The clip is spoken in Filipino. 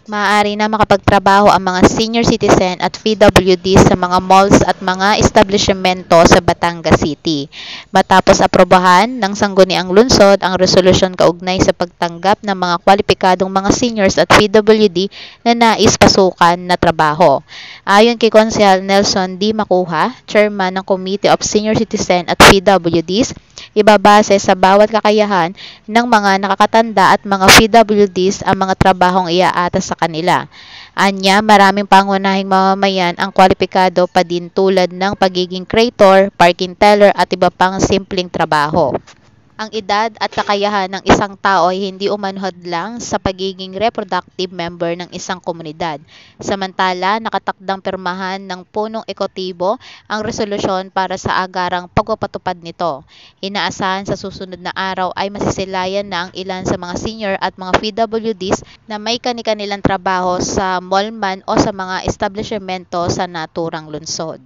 Maaari na makapagtrabaho ang mga senior citizen at PWD sa mga malls at mga establishmento sa Batangas City. Matapos aprobahan ng Sangguniang Lungsod ang resolusyon kaugnay sa pagtanggap ng mga kwalipikadong mga seniors at PWD na nais pasukan na trabaho. Ayon kay Konsehal Nelson D. Macuha, Chairman ng Committee of Senior Citizen at PWDs, ibabase sa bawat kakayahan ng mga nakakatanda at mga PWDs ang mga trabahong iaatas sa kanila. Anya, maraming pangunahing mamamayan ang kwalipikado pa din tulad ng pagiging crator, parking teller at iba pang simpleng trabaho. Ang edad at kakayahan ng isang tao ay hindi umanhod lang sa pagiging reproductive member ng isang komunidad. Samantala, nakatakdang pirmahan ng punong ekotibo ang resolusyon para sa agarang pagpapatupad nito. Inaasahan sa susunod na araw ay masisilayan na ang ilan sa mga senior at mga PWDs na may kani-kanilang trabaho sa mall man o sa mga establishmento sa naturang lungsod.